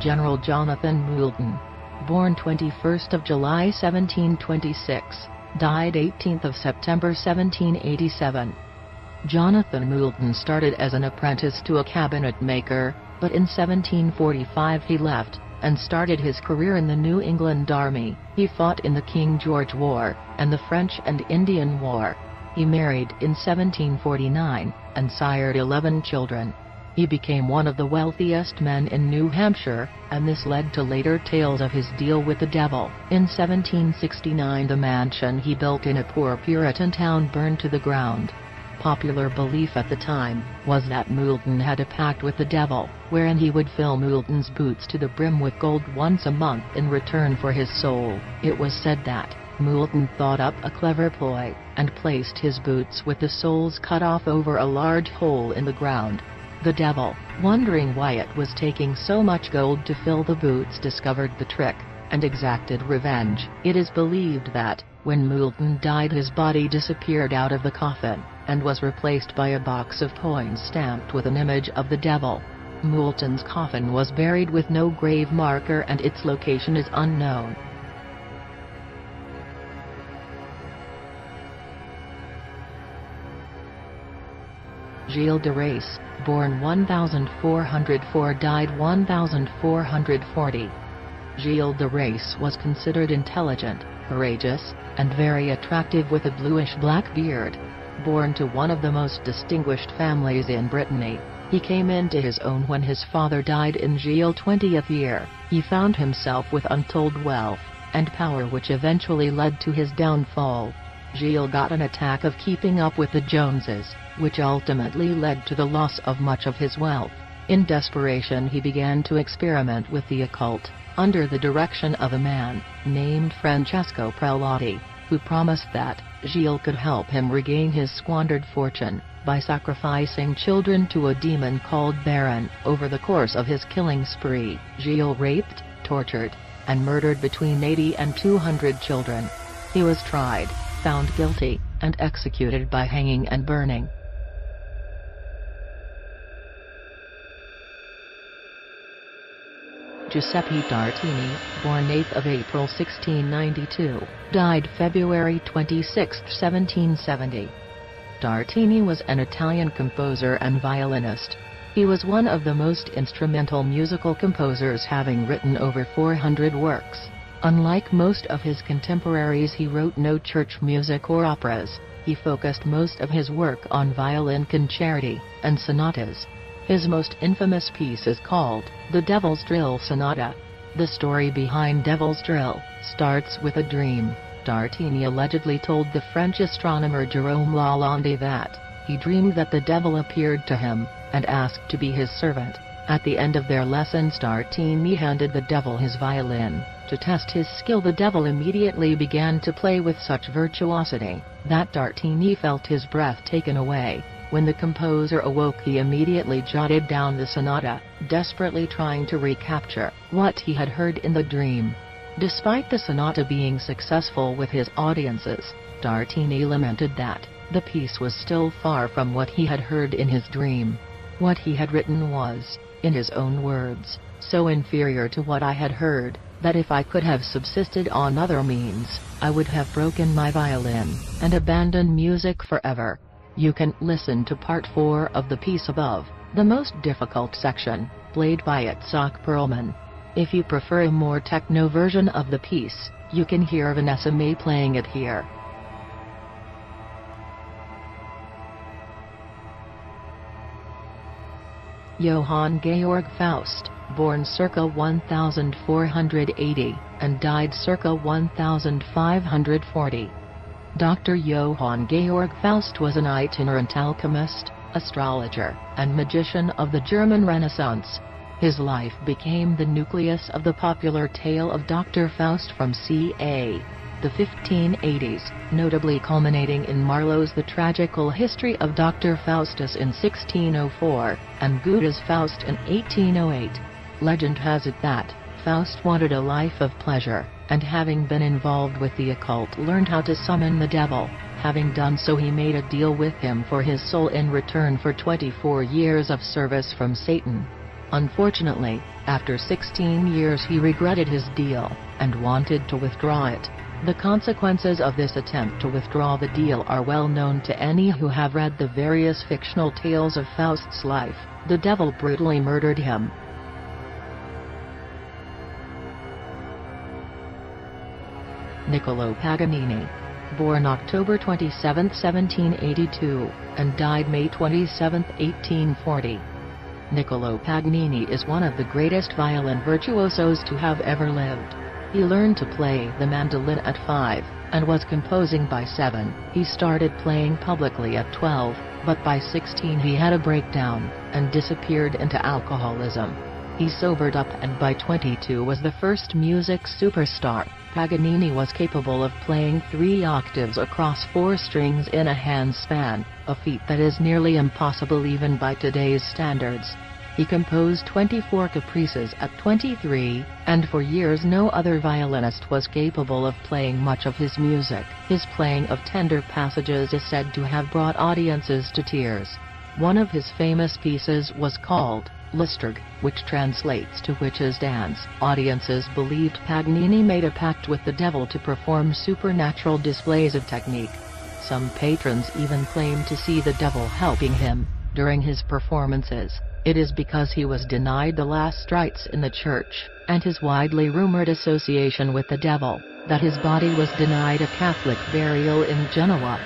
General Jonathan Moulton. Born 21st of July 1726, died 18th of September 1787. Jonathan Moulton started as an apprentice to a cabinet maker, but in 1745 he left, and started his career in the New England Army. He fought in the King George War, and the French and Indian War. He married in 1749, and sired 11 children. He became one of the wealthiest men in New Hampshire, and this led to later tales of his deal with the devil. In 1769 the mansion he built in a poor Puritan town burned to the ground. Popular belief at the time was that Moulton had a pact with the devil, wherein he would fill Moulton's boots to the brim with gold once a month in return for his soul. It was said that Moulton thought up a clever ploy, and placed his boots with the soles cut off over a large hole in the ground. The devil, wondering why it was taking so much gold to fill the boots, discovered the trick, and exacted revenge. It is believed that, when Moulton died, his body disappeared out of the coffin, and was replaced by a box of coins stamped with an image of the devil. Moulton's coffin was buried with no grave marker, and its location is unknown. Gilles de Rais, born 1404, died 1440. Gilles de Rais was considered intelligent, courageous, and very attractive, with a bluish-black beard. Born to one of the most distinguished families in Brittany, he came into his own when his father died in Gilles' 20th year. He found himself with untold wealth and power, which eventually led to his downfall. Gilles got an attack of keeping up with the Joneses, which ultimately led to the loss of much of his wealth. In desperation he began to experiment with the occult, under the direction of a man named Francesco Prelati, who promised that Gilles could help him regain his squandered fortune by sacrificing children to a demon called Baron. Over the course of his killing spree, Gilles raped, tortured, and murdered between 80 and 200 children. He was tried, found guilty, and executed by hanging and burning. Giuseppe Tartini, born 8th of April 1692, died February 26, 1770. Tartini was an Italian composer and violinist. He was one of the most instrumental musical composers, having written over 400 works. Unlike most of his contemporaries, he wrote no church music or operas. He focused most of his work on violin concerti and sonatas. His most infamous piece is called The Devil's Drill Sonata. The story behind Devil's Drill starts with a dream. Tartini allegedly told the French astronomer Jérôme Lalande that he dreamed that the devil appeared to him and asked to be his servant. At the end of their lessons, Tartini handed the devil his violin. To test his skill, the devil immediately began to play with such virtuosity that Tartini felt his breath taken away. When the composer awoke, he immediately jotted down the sonata, desperately trying to recapture what he had heard in the dream. Despite the sonata being successful with his audiences, Tartini lamented that the piece was still far from what he had heard in his dream. What he had written was, in his own words, so inferior to what I had heard, that if I could have subsisted on other means, I would have broken my violin and abandoned music forever. You can listen to part 4 of the piece above, the most difficult section, played by Itzhak Perlman. If you prefer a more techno version of the piece, you can hear Vanessa May playing it here. Johann Georg Faust, born circa 1480, and died circa 1540. Dr. Johann Georg Faust was an itinerant alchemist, astrologer, and magician of the German Renaissance. His life became the nucleus of the popular tale of Dr. Faust from ca. the 1580s, notably culminating in Marlowe's The Tragical History of Dr. Faustus in 1604, and Goethe's Faust in 1808. Legend has it that Faust wanted a life of pleasure, and having been involved with the occult, learned how to summon the devil. Having done so, he made a deal with him for his soul in return for 24 years of service from Satan. Unfortunately, After 16 years he regretted his deal, and wanted to withdraw it. The consequences of this attempt to withdraw the deal are well known to any who have read the various fictional tales of Faust's life. The devil brutally murdered him. Niccolò Paganini. Born October 27, 1782, and died May 27, 1840. Niccolò Paganini is one of the greatest violin virtuosos to have ever lived. He learned to play the mandolin at 5, and was composing by 7. He started playing publicly at 12, but by 16 he had a breakdown, and disappeared into alcoholism. He sobered up and by 22 was the first music superstar. Paganini was capable of playing 3 octaves across 4 strings in a handspan, a feat that is nearly impossible even by today's standards. He composed 24 caprices at 23, and for years no other violinist was capable of playing much of his music. His playing of tender passages is said to have brought audiences to tears. One of his famous pieces was called Lysterg, which translates to Witch's Dance. Audiences believed Paganini made a pact with the devil to perform supernatural displays of technique. Some patrons even claimed to see the devil helping him during his performances. It is because he was denied the last rites in the church, and his widely rumored association with the devil, that his body was denied a Catholic burial in Genoa.